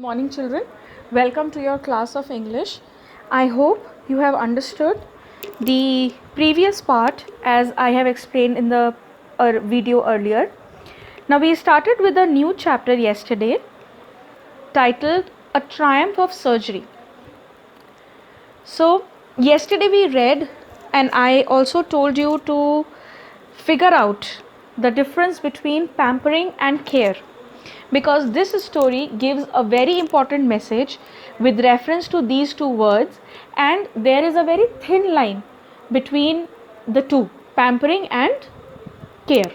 Morning children, welcome to your class of English. I hope you have understood the previous part as I have explained in the video earlier. Now we started with a new chapter yesterday titled A Triumph of Surgery. So yesterday we read and I also told you to figure out the difference between pampering and care, because this story gives a very important message with reference to these two words, and there is a very thin line between the two, pampering and care.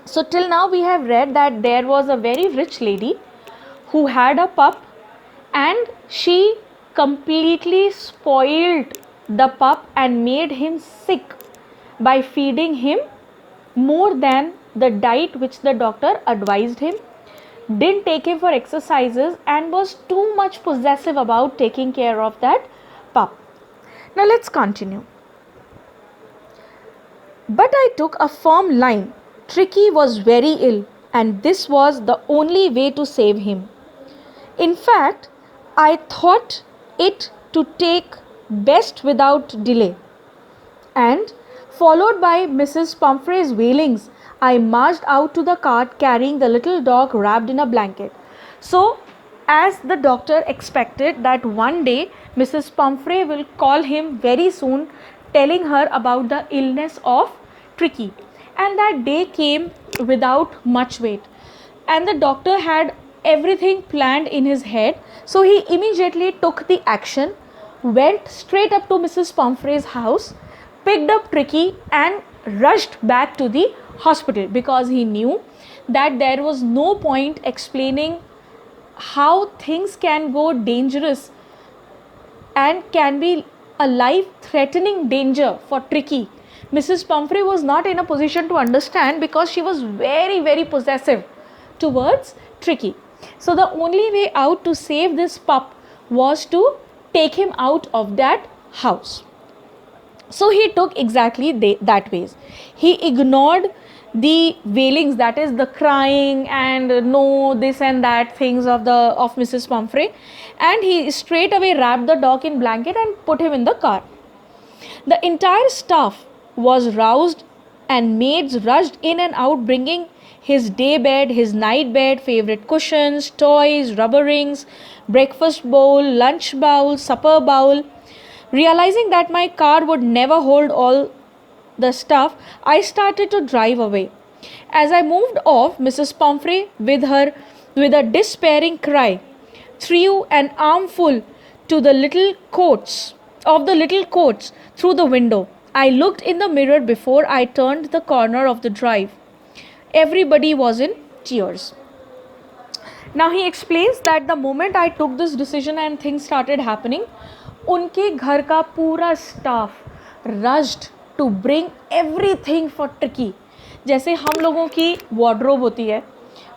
So till now we have read that there was a very rich lady who had a pup and she completely spoiled the pup and made him sick by feeding him more than the diet which the doctor advised him, didn't take him for exercises, and was too much possessive about taking care of that pup. Now let's continue. But I took a firm line. Tricky was very ill, and this was the only way to save him. In fact, I thought it to take best without delay. And followed by Mrs. Pumphrey's wailings, I marched out to the cart carrying the little dog wrapped in a blanket. So, as the doctor expected that one day Mrs. Pumphrey will call him very soon, telling her about the illness of Tricky. And that day came without much wait. And the doctor had everything planned in his head. So he immediately took the action, went straight up to Mrs. Pumphrey's house, picked up Tricky and rushed back to the hospital, because he knew that there was no point explaining how things can go dangerous and can be a life-threatening danger for Tricky. Mrs. Pumphrey was not in a position to understand because she was very possessive towards Tricky. So the only way out to save this pup was to take him out of that house. So he took exactly that ways. He ignored the wailings, that is the crying and no this and that things of Mrs. Pumphrey, and he straight away wrapped the dog in blanket and put him in the car. The entire staff was roused and maids rushed in and out bringing his day bed, his night bed, favorite cushions, toys, rubber rings, breakfast bowl, lunch bowl, supper bowl. Realizing that my car would never hold all the stuff, I started to drive away. As I moved off, Mrs. Pumphrey, with a despairing cry, threw an armful to the little coats through the window. I looked in the mirror before I turned the corner of the drive. Everybody was in tears. Now he explains that the moment I took this decision and things started happening, उनके घर का पूरा staff rushed to bring everything for ट्रिकी. जैसे हम लोगों की wardrobe होती है,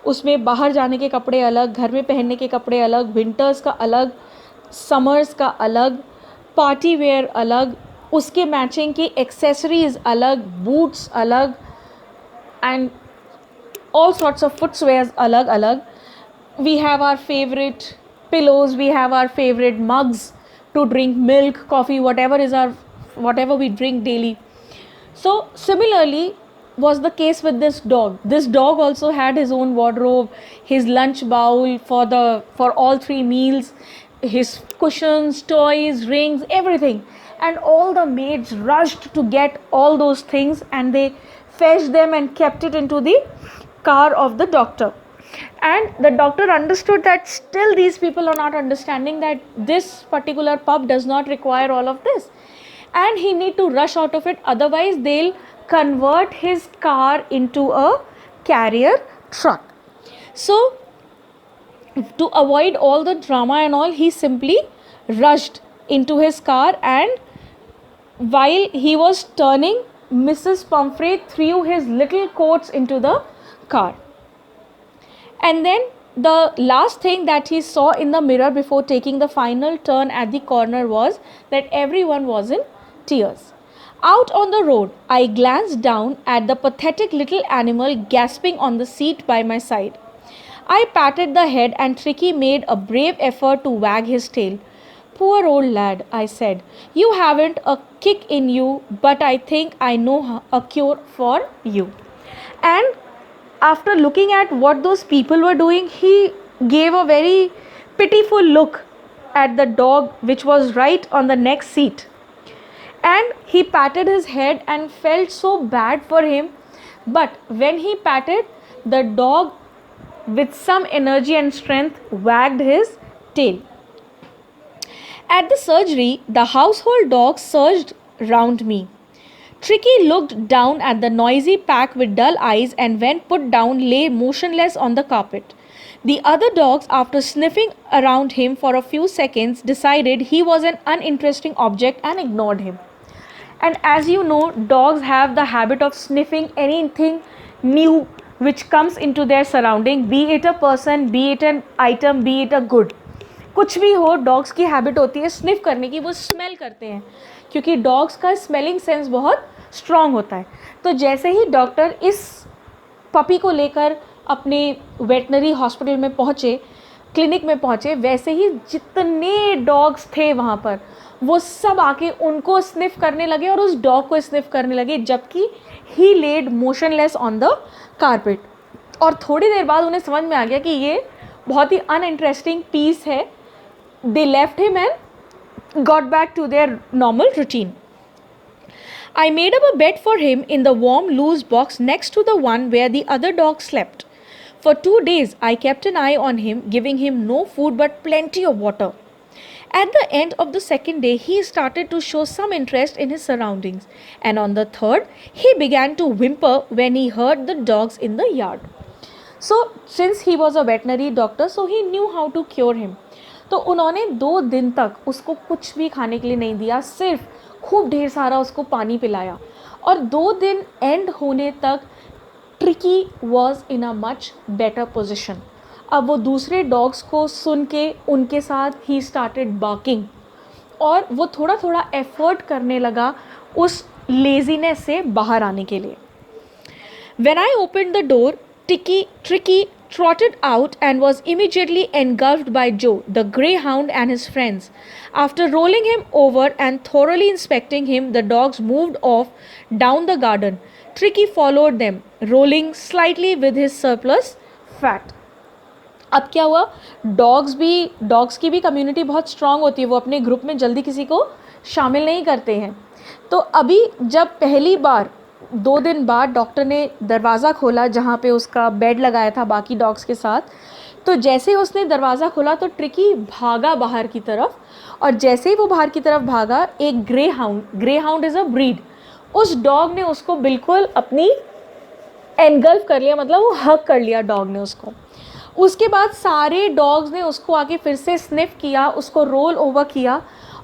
उसमें बाहर जाने के कपड़े अलग, घर में पहनने के कपड़े अलग, विंटर्स का अलग, समर्स का अलग, पार्टी वेयर अलग, उसके मैचिंग की एक्सेसरीज अलग, बूट्स अलग and all sorts of footwears alag alag. We have our favorite pillows, we have our favorite mugs to drink milk, coffee, whatever we drink daily. So similarly was the case with this dog. This dog also had his own wardrobe, his lunch bowl for all three meals, his cushions, toys, rings, everything. And all the maids rushed to get all those things and they fetched them and kept it into the car of the doctor. And the doctor understood that still these people are not understanding that this particular pup does not require all of this, and he need to rush out of it, otherwise they'll convert his car into a carrier truck. So to avoid all the drama and all, he simply rushed into his car, and while he was turning, Mrs. Pumphrey threw his little coats into the car. And then the last thing that he saw in the mirror before taking the final turn at the corner was that everyone was in tears. Out on the road, I glanced down at the pathetic little animal gasping on the seat by my side. I patted the head and Tricky made a brave effort to wag his tail. Poor old lad, I said. You haven't a kick in you, but I think I know a cure for you. And after looking at what those people were doing, he gave a very pitiful look at the dog which was right on the next seat. And he patted his head and felt so bad for him. But when he patted, the dog with some energy and strength wagged his tail. At the surgery, the household dogs surged round me. Tricky looked down at the noisy pack with dull eyes and when put down lay motionless on the carpet. The other dogs, after sniffing around him for a few seconds, decided he was an uninteresting object and ignored him. And as you know, dogs have the habit of sniffing anything new which comes into their surrounding, be it a person, be it an item, be it a good. कुछ भी हो, dogs की habit होती है sniff करने की, वो smell करते हैं क्योंकि डॉग्स का स्मेलिंग सेंस बहुत स्ट्रॉन्ग होता है. तो जैसे ही डॉक्टर इस पपी को लेकर अपने वेटनरी हॉस्पिटल में पहुँचे, क्लिनिक में पहुँचे, वैसे ही जितने डॉग्स थे वहाँ पर वो सब आके उनको स्निफ करने लगे और उस डॉग को स्निफ करने लगे, जबकि he laid motionless on the carpet. और थोड़ी देर बाद उन्हें समझ में आ गया कि ये बहुत ही अनइंटरेस्टिंग पीस है. They left him and got back to their normal routine. I made up a bed for him in the warm, loose box next to the one where the other dogs slept. For 2 days, I kept an eye on him, giving him no food but plenty of water. At the end of the second day, he started to show some interest in his surroundings, and on the third, he began to whimper when he heard the dogs in the yard. So, since he was a veterinary doctor, so he knew how to cure him. तो उन्होंने 2 दिन तक उसको कुछ भी खाने के लिए नहीं दिया, सिर्फ खूब ढेर सारा उसको पानी पिलाया. और 2 दिन एंड होने तक tricky was in a much better position. अब वो दूसरे डॉग्स को सुन के उनके साथ ही स्टार्टेड बार्किंग और वो थोड़ा थोड़ा एफर्ट करने लगा उस लेजीनेस से बाहर आने के लिए. When I opened the door, Tricky trotted out and was immediately engulfed by Joe, the greyhound, and his friends. After rolling him over and thoroughly inspecting him, the dogs moved off down the garden. Tricky followed them, rolling slightly with his surplus fat. अब क्या हुआ, dogs की भी community बहुत strong होती है, वो अपने ग्रुप में जल्दी किसी को शामिल नहीं करते हैं. तो अभी जब पहली बार 2 दिन बाद डॉक्टर ने दरवाज़ा खोला जहाँ पे उसका बेड लगाया था बाकी डॉग्स के साथ, तो जैसे ही उसने दरवाज़ा खोला तो ट्रिकी भागा बाहर की तरफ. और जैसे ही वो बाहर की तरफ भागा, एक ग्रेहाउंड इज़ अ ब्रीड, उस डॉग ने उसको बिल्कुल अपनी एनगल्फ कर लिया, मतलब वो हग कर लिया डॉग ने उसको. उसके बाद सारे डॉग्स ने उसको आके फिर से स्निफ किया, उसको रोल ओवर किया.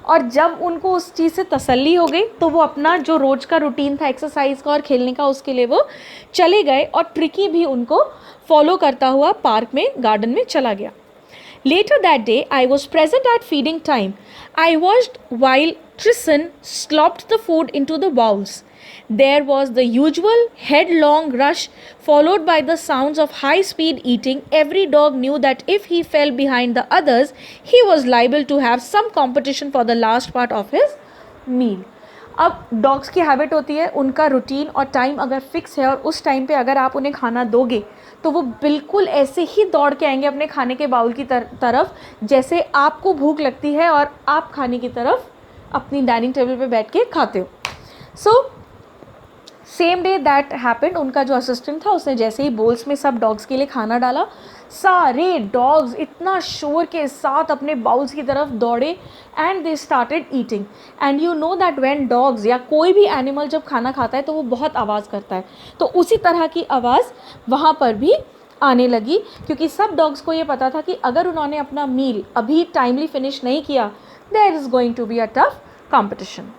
और जब उनको उस चीज़ से तसल्ली हो गई तो वो अपना जो रोज़ का रूटीन था एक्सरसाइज का और खेलने का, उसके लिए वो चले गए और ट्रिकी भी उनको फॉलो करता हुआ पार्क में, गार्डन में चला गया. Later that day, I was present at feeding time. I watched while Tristan slopped the food into the bowls. There was the usual headlong rush followed by the sounds of high-speed eating. Every dog knew that if he fell behind the others, he was liable to have some competition for the last part of his meal. अब dogs की habit होती है, उनका routine और time अगर fix है और उस टाइम पे अगर आप उन्हें खाना दोगे तो वो बिल्कुल ऐसे ही दौड़ के आएंगे अपने खाने के बाउल की तरफ जैसे आपको भूख लगती है और आप खाने की तरफ अपनी डाइनिंग टेबल पे बैठ के खाते हो. So same day that happened, उनका जो असिस्टेंट था उसने जैसे ही बोल्स में सब डॉग्स के लिए खाना डाला, सारे डॉग्स इतना शोर के साथ अपने बाउल्स की तरफ दौड़े and they started eating. And you know that when dogs या कोई भी एनिमल जब खाना खाता है तो वो बहुत आवाज़ करता है, तो उसी तरह की आवाज़ वहाँ पर भी आने लगी क्योंकि सब डॉग्स को ये पता था कि अगर उन्होंने अपना मील अभी टाइमली फिनिश नहीं किया, there is going to be a tough competition.